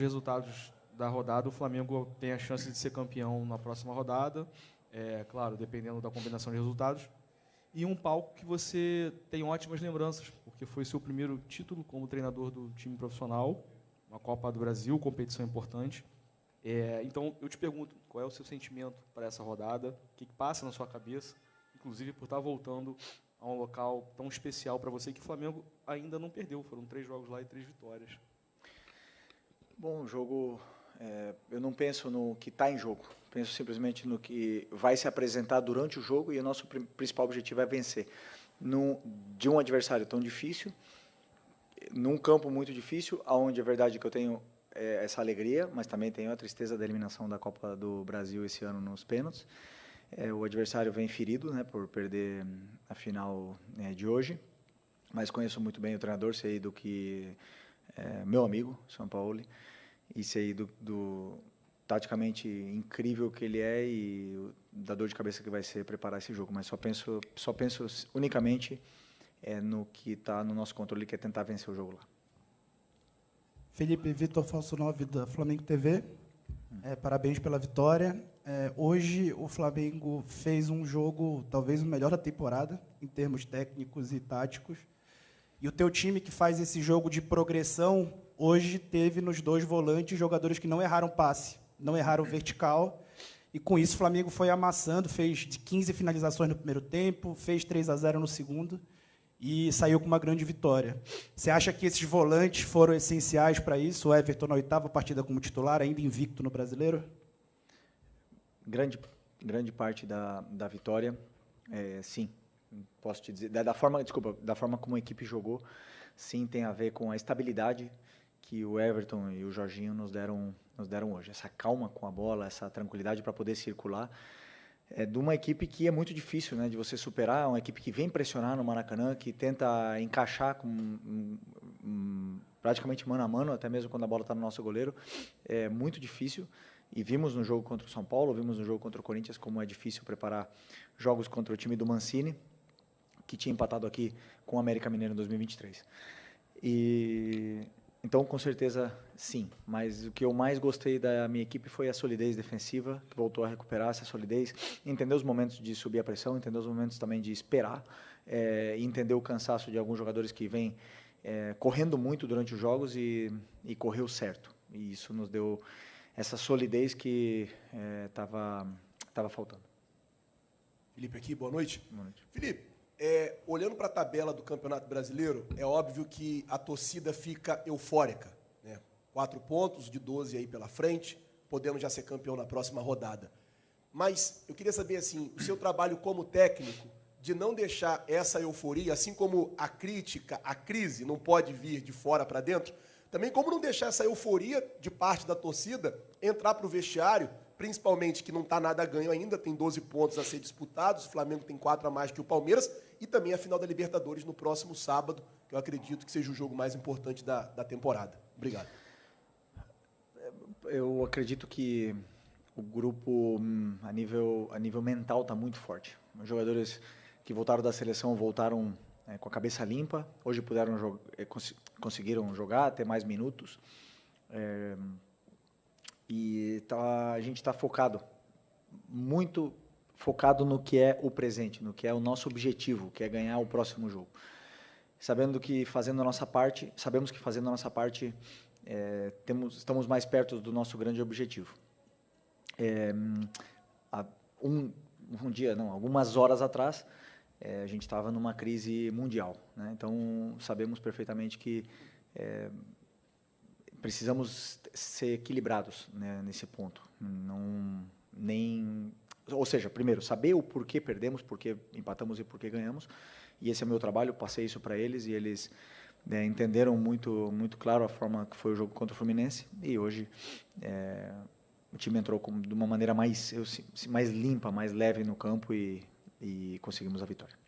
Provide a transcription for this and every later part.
resultados da rodada, o Flamengo tem a chance de ser campeão na próxima rodada, claro, dependendo da combinação de resultados, e um palco que você tem ótimas lembranças, porque foi seu primeiro título como treinador do time profissional, uma Copa do Brasil, competição importante. Então, eu te pergunto, qual é o seu sentimento para essa rodada? O que passa na sua cabeça, inclusive por estar voltando a um local tão especial para você, que o Flamengo ainda não perdeu, foram 3 jogos lá e 3 vitórias. Bom, o jogo, eu não penso no que está em jogo, penso simplesmente no que vai se apresentar durante o jogo, e o nosso principal objetivo é vencer. De um adversário tão difícil, num campo muito difícil, onde é verdade que eu tenho essa alegria, mas também tenho a tristeza da eliminação da Copa do Brasil esse ano nos pênaltis. O adversário vem ferido, né, por perder a final de hoje, mas conheço muito bem o treinador, sei do que meu amigo, São Paulo, e sei do taticamente incrível que ele é e da dor de cabeça que vai ser preparar esse jogo, mas só penso unicamente no que está no nosso controle, que é tentar vencer o jogo lá. Felipe, Vitor Falso 9 da Flamengo TV. Parabéns pela vitória. Hoje o Flamengo fez um jogo, talvez o melhor da temporada, em termos técnicos e táticos. E o teu time, que faz esse jogo de progressão, hoje teve nos 2 volantes jogadores que não erraram passe, não erraram vertical. E com isso o Flamengo foi amassando, fez 15 finalizações no primeiro tempo, fez 3-0 no segundo e saiu com uma grande vitória. Você acha que esses volantes foram essenciais para isso? O Everton, na 8ª partida como titular, ainda invicto no Brasileiro? Grande parte da vitória, sim. Posso te dizer, da forma como a equipe jogou, sim, tem a ver com a estabilidade que o Everton e o Jorginho nos deram hoje. Essa calma com a bola, essa tranquilidade para poder circular. De uma equipe que é muito difícil, né, de você superar, uma equipe que vem pressionar no Maracanã, que tenta encaixar praticamente mano a mano, até mesmo quando a bola está no nosso goleiro. É muito difícil, e vimos no jogo contra o São Paulo, vimos no jogo contra o Corinthians como é difícil preparar jogos contra o time do Mancini, que tinha empatado aqui com o América Mineiro em 2023. Então, com certeza, sim. Mas o que eu mais gostei da minha equipe foi a solidez defensiva, que voltou a recuperar essa solidez, entender os momentos de subir a pressão, entender os momentos também de esperar, entender o cansaço de alguns jogadores que vêm correndo muito durante os jogos e correu certo. E isso nos deu essa solidez que estava faltando. Felipe aqui, boa noite. Boa noite. Felipe, olhando para a tabela do Campeonato Brasileiro, é óbvio que a torcida fica eufórica, né? 4 pontos de 12 aí pela frente, podendo já ser campeão na próxima rodada. Mas eu queria saber, assim, o seu trabalho como técnico, de não deixar essa euforia, assim como a crítica, a crise não pode vir de fora para dentro, também como não deixar essa euforia de parte da torcida entrar para o vestiário, principalmente que não está nada ganho ainda, tem 12 pontos a ser disputados, o Flamengo tem 4 a mais que o Palmeiras, e também a final da Libertadores no próximo sábado, que eu acredito que seja o jogo mais importante da temporada. Obrigado. Eu acredito que o grupo, a nível mental, está muito forte. Os jogadores que voltaram da seleção voltaram com a cabeça limpa, hoje conseguiram jogar, ter mais minutos. E a gente está muito focado no que é o presente, no que é o nosso objetivo, que é ganhar o próximo jogo. Sabemos que fazendo a nossa parte, estamos mais perto do nosso grande objetivo. Algumas horas atrás, a gente estava numa crise mundial, né? Então, sabemos perfeitamente que precisamos ser equilibrados, né, nesse ponto. Ou seja, primeiro, saber o porquê perdemos, porquê empatamos e porquê ganhamos. E esse é o meu trabalho, passei isso para eles e eles entenderam muito, muito claro a forma que foi o jogo contra o Fluminense. E hoje o time entrou de uma maneira mais limpa, mais leve no campo e conseguimos a vitória.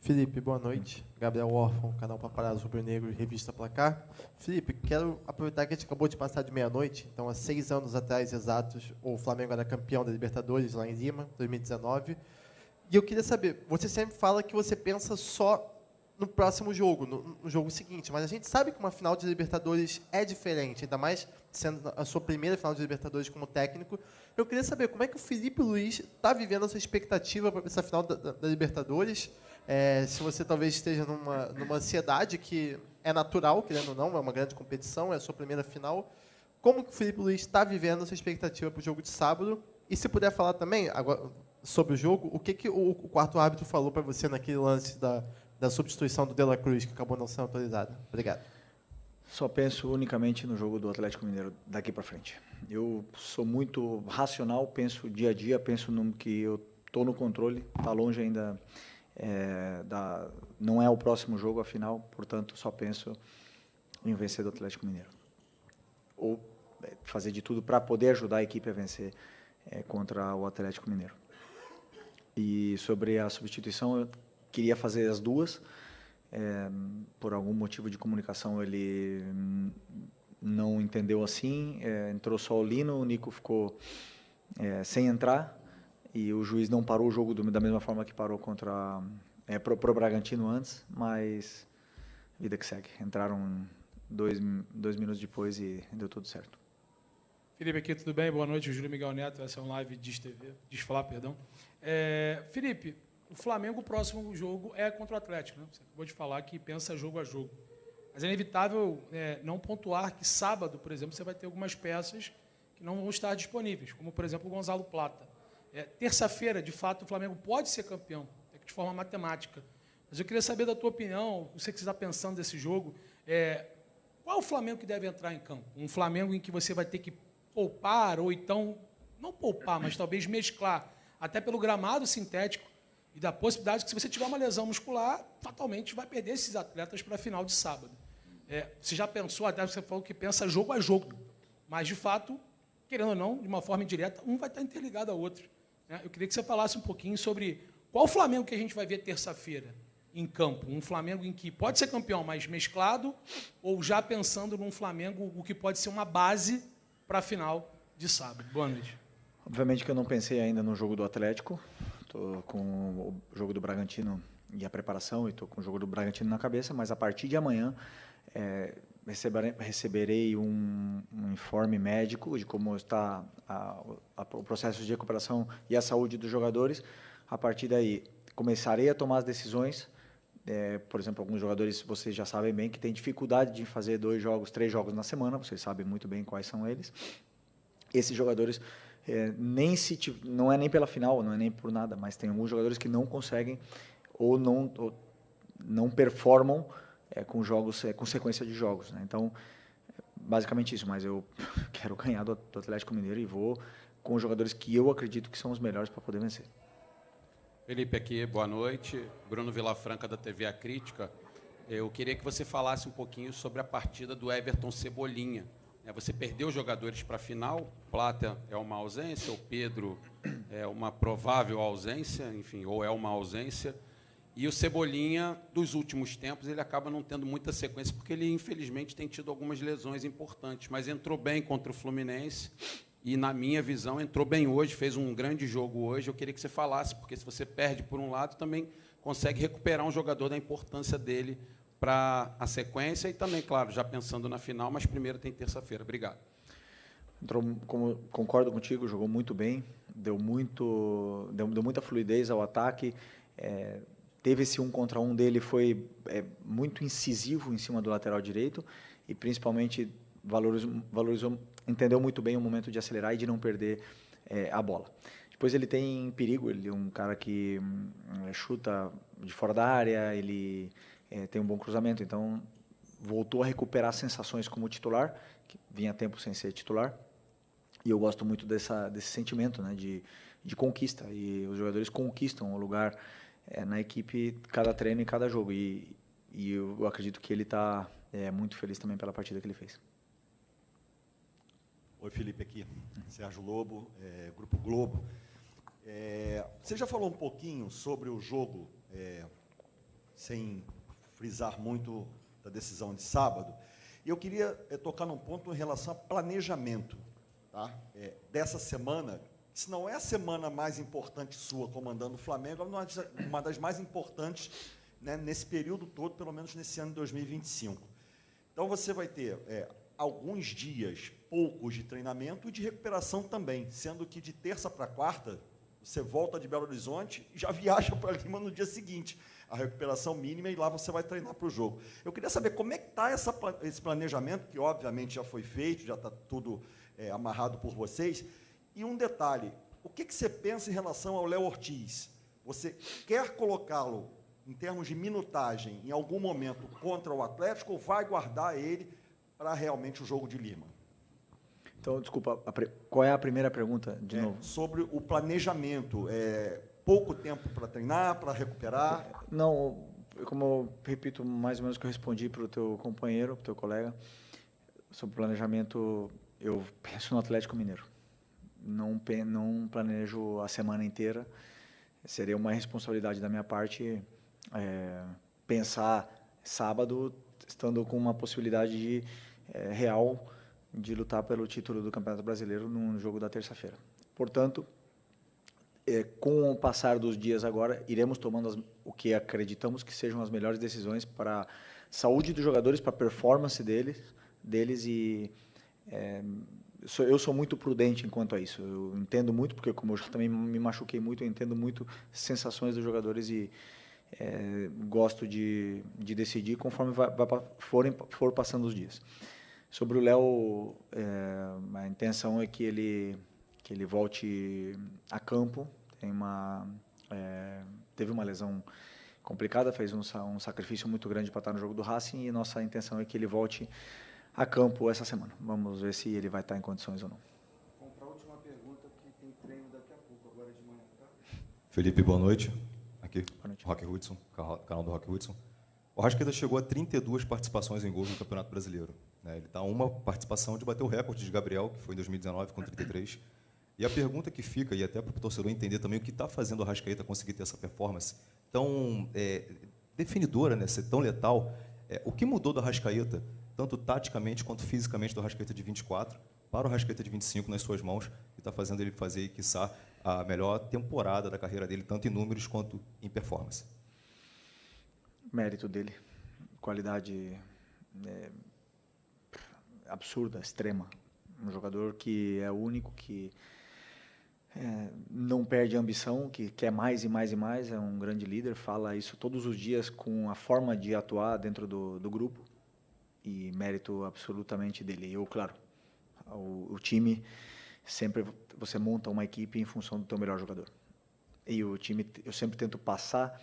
Felipe, boa noite. Gabriel Órfão, canal Paparazzo Rubro Negro e Revista Placar. Felipe, quero aproveitar que a gente acabou de passar de meia-noite, então há 6 anos atrás exatos, o Flamengo era campeão da Libertadores lá em Lima, 2019. E eu queria saber, você sempre fala que você pensa só no próximo jogo, no jogo seguinte, mas a gente sabe que uma final de Libertadores é diferente, ainda mais sendo a sua primeira final de Libertadores como técnico. Eu queria saber como é que o Felipe Luiz está vivendo essa expectativa para essa final da Libertadores. Se você talvez esteja numa ansiedade que é natural, querendo ou não, é uma grande competição, é a sua primeira final. Como que o Felipe Luiz está vivendo essa expectativa para o jogo de sábado? E se puder falar também agora, sobre o jogo, o que o quarto árbitro falou para você naquele lance da substituição do De La Cruz, que acabou não sendo autorizada? Obrigado. Só penso unicamente no jogo do Atlético Mineiro daqui para frente. Eu sou muito racional, penso dia a dia, penso no que eu estou no controle, está longe ainda, não é o próximo jogo, afinal, portanto, só penso em vencer do Atlético Mineiro. Ou fazer de tudo para poder ajudar a equipe a vencer contra o Atlético Mineiro. E sobre a substituição, eu queria fazer as duas. Por algum motivo de comunicação ele não entendeu assim, entrou só o Lino, o Nico ficou sem entrar e o juiz não parou o jogo da mesma forma que parou contra pro Bragantino antes, mas vida que segue. Entraram dois minutos depois e deu tudo certo. Felipe, aqui, tudo bem? Boa noite, Júlio Miguel Neto, essa é uma live Desfalar, perdão. Felipe, o Flamengo, o próximo jogo é contra o Atlético, né? Você acabou de falar que pensa jogo a jogo. Mas é inevitável não pontuar que sábado, por exemplo, você vai ter algumas peças que não vão estar disponíveis, como, por exemplo, o Gonzalo Plata. Terça-feira, de fato, o Flamengo pode ser campeão, de forma matemática. Mas eu queria saber da tua opinião, o que você está pensando desse jogo. Qual é o Flamengo que deve entrar em campo? Um Flamengo em que você vai ter que poupar, ou então, não poupar, mas talvez mesclar, até pelo gramado sintético, e da possibilidade que, se você tiver uma lesão muscular, fatalmente vai perder esses atletas para a final de sábado. Você já pensou, até você falou que pensa jogo a jogo, mas, de fato, querendo ou não, de uma forma indireta, um vai estar interligado ao outro. Eu queria que você falasse um pouquinho sobre qual o Flamengo que a gente vai ver terça-feira em campo. Um Flamengo em que pode ser campeão, mas mesclado, ou já pensando num Flamengo o que pode ser uma base para a final de sábado. Boa noite. Obviamente que eu não pensei ainda no jogo do Atlético. Estou com o jogo do Bragantino e a preparação, e estou com o jogo do Bragantino na cabeça, mas a partir de amanhã receberei um informe médico de como está o processo de recuperação e a saúde dos jogadores. A partir daí, começarei a tomar as decisões. Por exemplo, alguns jogadores, vocês já sabem bem, que têm dificuldade de fazer 2 jogos, 3 jogos na semana, vocês sabem muito bem quais são eles. Esses jogadores, não é nem pela final, não é nem por nada, mas tem alguns jogadores que não conseguem ou não performam com jogos, com sequência de jogos, né? Então, basicamente isso, mas eu quero ganhar do Atlético Mineiro e vou com os jogadores que eu acredito que são os melhores para poder vencer. Felipe aqui, boa noite. Bruno Vilafranca, da TV A Crítica. Eu queria que você falasse um pouquinho sobre a partida do Everton Cebolinha. Você perdeu jogadores para a final, Plata é uma ausência, o Pedro é uma provável ausência, enfim, ou é uma ausência. E o Cebolinha, dos últimos tempos, ele acaba não tendo muita sequência, porque ele, infelizmente, tem tido algumas lesões importantes, mas entrou bem contra o Fluminense. E, na minha visão, entrou bem hoje, fez um grande jogo hoje. Eu queria que você falasse, porque se você perde por um lado, também consegue recuperar um jogador da importância dele para a sequência e também, claro, já pensando na final, mas primeiro tem terça-feira. Obrigado. Concordo contigo, jogou muito bem, deu muita fluidez ao ataque. Teve esse 1 contra 1 dele, foi muito incisivo em cima do lateral direito e, principalmente, valorizou, entendeu muito bem o momento de acelerar e de não perder a bola. Depois ele tem perigo, ele é um cara que chuta de fora da área, ele tem um bom cruzamento, então voltou a recuperar sensações como titular, que vinha tempo sem ser titular, e eu gosto muito desse sentimento, né, de conquista, e os jogadores conquistam o lugar na equipe, cada treino e cada jogo, e eu acredito que ele está muito feliz também pela partida que ele fez. Oi, Felipe, aqui, Sérgio Lobo, Grupo Globo. Você já falou um pouquinho sobre o jogo, sem frisar muito da decisão de sábado, e eu queria tocar num ponto em relação a planejamento, tá? Dessa semana, se não é a semana mais importante sua comandando o Flamengo, é uma das mais importantes, né, nesse período todo, pelo menos nesse ano de 2025. Então, você vai ter alguns dias, poucos de treinamento e de recuperação também, sendo que de terça para quarta, você volta de Belo Horizonte e já viaja para Lima no dia seguinte. A recuperação mínima e lá você vai treinar para o jogo. Eu queria saber como é que está esse planejamento, que obviamente já foi feito, já está tudo amarrado por vocês. E um detalhe, o que você pensa em relação ao Léo Ortiz? Você quer colocá-lo, em termos de minutagem, em algum momento contra o Atlético, ou vai guardar ele para realmente o jogo de Lima? Então, desculpa, qual é a primeira pergunta, de novo? Sobre o planejamento. Pouco tempo para treinar, para recuperar? Não, como eu repito mais ou menos o que eu respondi para o teu companheiro, para o teu colega, sobre planejamento, eu penso no Atlético Mineiro. Não planejo a semana inteira. Seria uma responsabilidade da minha parte pensar sábado, estando com uma possibilidade real de lutar pelo título do Campeonato Brasileiro no jogo da terça-feira. Portanto, com o passar dos dias agora, iremos tomando o que acreditamos que sejam as melhores decisões para a saúde dos jogadores, para a performance deles e eu sou muito prudente enquanto a isso. Eu entendo muito, porque como eu já também me machuquei muito, eu entendo muito as sensações dos jogadores e gosto de decidir conforme for passando os dias. Sobre o Léo, a intenção é que ele volte a campo. Teve uma lesão complicada, fez um sacrifício muito grande para estar no jogo do Racing e nossa intenção é que ele volte a campo essa semana. Vamos ver se ele vai estar em condições ou não. Vamos para a última pergunta, porque tem treino daqui a pouco, agora de manhã, tá? Felipe, boa noite. Aqui, Boa noite. Roque Hudson, canal do Roque Hudson. O Arrascaeta chegou a 32 participações em gols no Campeonato Brasileiro. Ele está a uma participação de bater o recorde de Gabriel, que foi em 2019, com 33. E a pergunta que fica, e até para o torcedor entender também o que está fazendo o Arrascaeta conseguir ter essa performance tão definidora, né, ser tão letal, o que mudou do Arrascaeta, tanto taticamente quanto fisicamente, do Arrascaeta de 24 para o Arrascaeta de 25 nas suas mãos, e está fazendo ele fazer, quiçá, a melhor temporada da carreira dele, tanto em números quanto em performance? Mérito dele, qualidade absurda, extrema. Um jogador que é único, que não perde a ambição, que quer mais e mais e mais, é um grande líder, fala isso todos os dias com a forma de atuar dentro do grupo, e mérito absolutamente dele. Eu, claro, o time, sempre você monta uma equipe em função do teu melhor jogador. E o time, eu sempre tento passar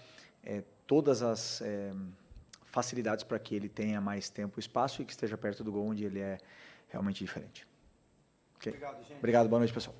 todas as facilidades para que ele tenha mais tempo e espaço e que esteja perto do gol, onde ele é realmente diferente. Okay? Obrigado, gente. Obrigado, boa noite, pessoal.